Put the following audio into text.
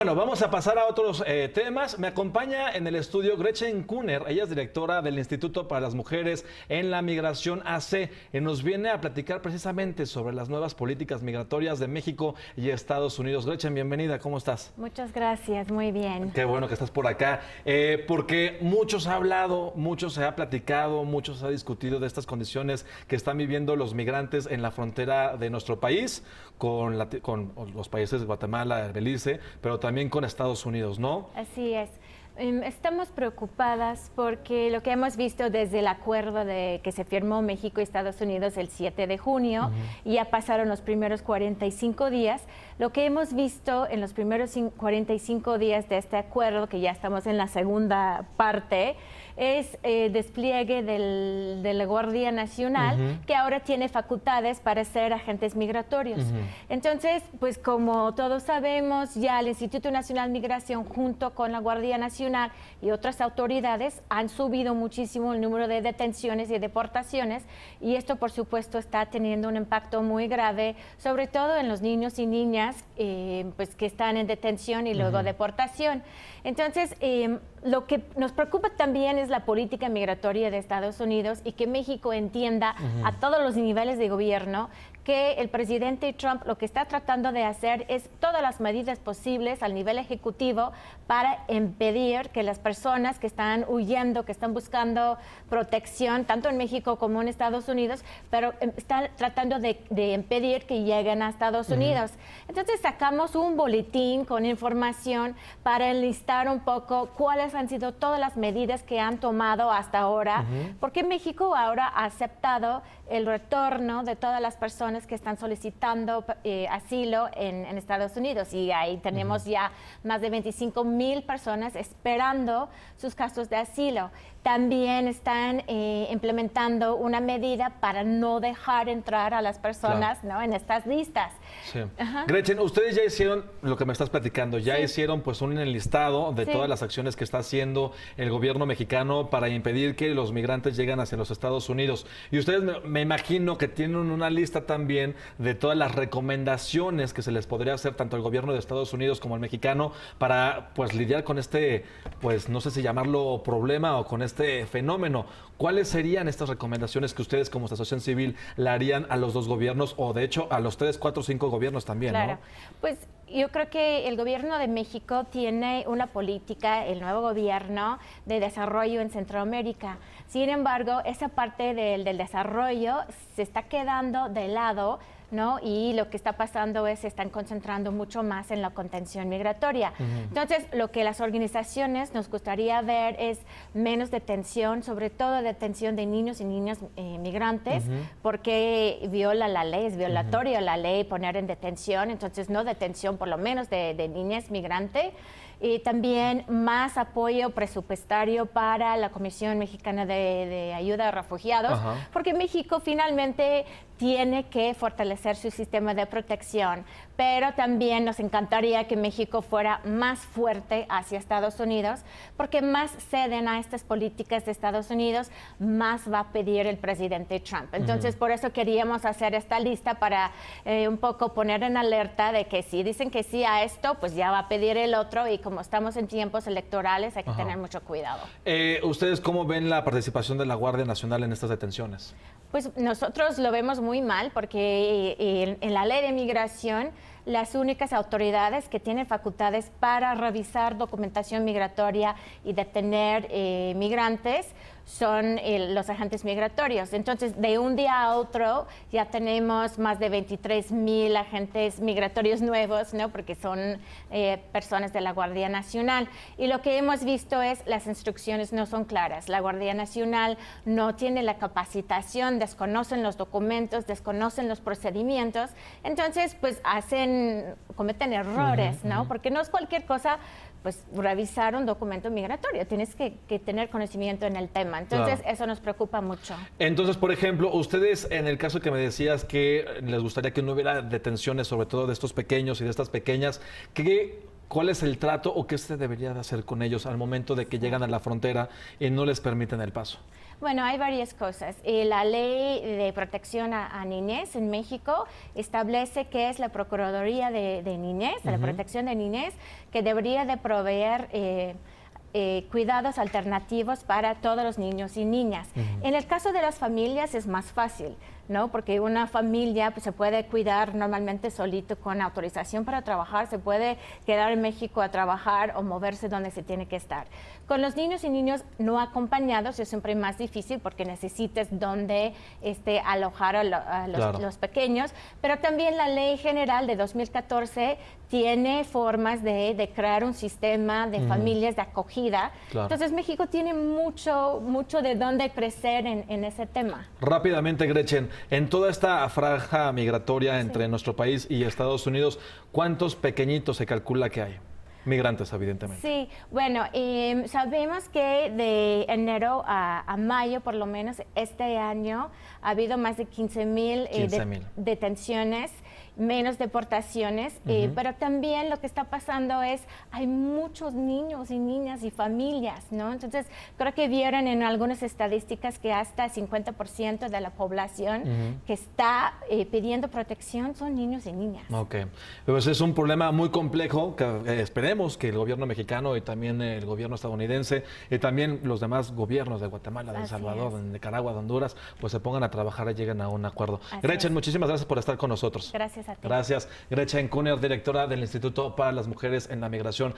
Bueno, vamos a pasar a otros temas. Me acompaña en el estudio Gretchen Kuhner. Ella es directora del Instituto para las Mujeres en la Migración AC. Y nos viene a platicar precisamente sobre las nuevas políticas migratorias de México y Estados Unidos. Gretchen, bienvenida. ¿Cómo estás? Muchas gracias. Muy bien. Qué bueno que estás por acá. Porque mucho se ha hablado, mucho se ha platicado, mucho se ha discutido de estas condiciones que están viviendo los migrantes en la frontera de nuestro país con los países de Guatemala, Belice, pero también con Estados Unidos, ¿no? Así es. Estamos preocupadas porque lo que hemos visto desde el acuerdo que se firmó México y Estados Unidos el 7 de junio, y ya pasaron los primeros 45 días, lo que hemos visto en los primeros 45 días de este acuerdo, que ya estamos en la segunda parte, es despliegue de la Guardia Nacional, que ahora tiene facultades para ser agentes migratorios. Entonces, pues como todos sabemos, ya el Instituto Nacional de Migración junto con la Guardia Nacional y otras autoridades han subido muchísimo el número de detenciones y deportaciones, y esto por supuesto está teniendo un impacto muy grave, sobre todo en los niños y niñas pues que están en detención y luego deportación. Entonces, lo que nos preocupa también es la política migratoria de Estados Unidos y que México entienda a todos los niveles de gobierno que el presidente Trump lo que está tratando de hacer es todas las medidas posibles al nivel ejecutivo para impedir que las personas que están huyendo, que están buscando protección, tanto en México como en Estados Unidos, pero están tratando de impedir que lleguen a Estados Unidos. Entonces sacamos un boletín con información para enlistar un poco cuáles han sido todas las medidas que han tomado hasta ahora, porque México ahora ha aceptado el retorno de todas las personas que están solicitando asilo en Estados Unidos, y ahí tenemos ya más de 25,000 personas esperando sus casos de asilo. También están implementando una medida para no dejar entrar a las personas, ¿no?, en estas listas. Sí. Gretchen, ustedes ya hicieron lo que me estás platicando, ya hicieron pues un enlistado de todas las acciones que está haciendo el gobierno mexicano para impedir que los migrantes lleguen hacia los Estados Unidos. Y ustedes me imagino que tienen una lista también de todas las recomendaciones que se les podría hacer tanto al gobierno de Estados Unidos como al mexicano para pues lidiar con este, pues no sé si llamarlo problema o con este fenómeno. ¿Cuáles serían estas recomendaciones que ustedes como asociación civil le harían a los dos gobiernos, o de hecho a los 3, 4, 5 gobiernos también? Claro, ¿no? pues yo creo que el gobierno de México tiene una política, el nuevo gobierno, de desarrollo en Centroamérica. Sin embargo, esa parte del desarrollo se está quedando de lado, ¿no? Y lo que está pasando es se están concentrando mucho más en la contención migratoria. Entonces, lo que las organizaciones nos gustaría ver es menos detención, sobre todo detención de niños y niñas migrantes, porque viola la ley, es violatorio la ley poner en detención, entonces no detención por lo menos de niñas migrantes. Y también más apoyo presupuestario para la Comisión Mexicana de Ayuda a Refugiados, porque México finalmente tiene que fortalecer su sistema de protección, pero también nos encantaría que México fuera más fuerte hacia Estados Unidos, porque más ceden a estas políticas de Estados Unidos, más va a pedir el presidente Trump. Entonces, por eso queríamos hacer esta lista para un poco poner en alerta de que si dicen que sí a esto, pues ya va a pedir el otro, y como estamos en tiempos electorales hay que tener mucho cuidado. ¿Ustedes cómo ven la participación de la Guardia Nacional en estas detenciones? Pues nosotros lo vemos muy mal, porque en la ley de migración las únicas autoridades que tienen facultades para revisar documentación migratoria y detener migrantes son los agentes migratorios. Entonces, de un día a otro ya tenemos más de 23,000 agentes migratorios nuevos, ¿no?, porque son personas de la Guardia Nacional. Y lo que hemos visto es las instrucciones no son claras. La Guardia Nacional no tiene la capacitación, desconocen los documentos, desconocen los procedimientos. Entonces, pues cometen errores, ¿no? Porque no es cualquier cosa pues revisar un documento migratorio, tienes que tener conocimiento en el tema. Entonces, eso nos preocupa mucho. Entonces, por ejemplo, ustedes, en el caso que me decías que les gustaría que no hubiera detenciones, sobre todo de estos pequeños y de estas pequeñas, ¿cuál es el trato o qué se debería de hacer con ellos al momento de que llegan a la frontera y no les permiten el paso? Bueno, hay varias cosas. La ley de protección a niñez en México establece que es la Procuraduría de Niñez, de la protección de niñez, que debería de proveer cuidados alternativos para todos los niños y niñas. En el caso de las familias es más fácil, ¿no? Porque una familia pues, se puede cuidar normalmente solito con autorización para trabajar, se puede quedar en México a trabajar o moverse donde se tiene que estar. Con los niños y niños no acompañados es siempre más difícil porque necesitas donde alojar a los pequeños, pero también la Ley General de 2014 tiene formas de crear un sistema de familias de acogida. Entonces México tiene mucho de dónde crecer en ese tema. Rápidamente, Gretchen, en toda esta franja migratoria entre nuestro país y Estados Unidos, ¿cuántos pequeñitos se calcula que hay? Migrantes, evidentemente. Sí, bueno, sabemos que de enero a mayo, por lo menos este año, ha habido más de 15,000 detenciones, menos deportaciones, pero también lo que está pasando es, hay muchos niños y niñas y familias, ¿no? Entonces, creo que vieron en algunas estadísticas que hasta 50% de la población que está pidiendo protección son niños y niñas. Ok, pues es un problema muy complejo que esperemos que el gobierno mexicano y también el gobierno estadounidense y también los demás gobiernos de Guatemala, de El Salvador, de Nicaragua, de Honduras, pues se pongan a trabajar y lleguen a un acuerdo. Gretchen, muchísimas gracias por estar con nosotros. Gracias a ti. Gracias. Gretchen Kuhner, directora del Instituto para las Mujeres en la Migración.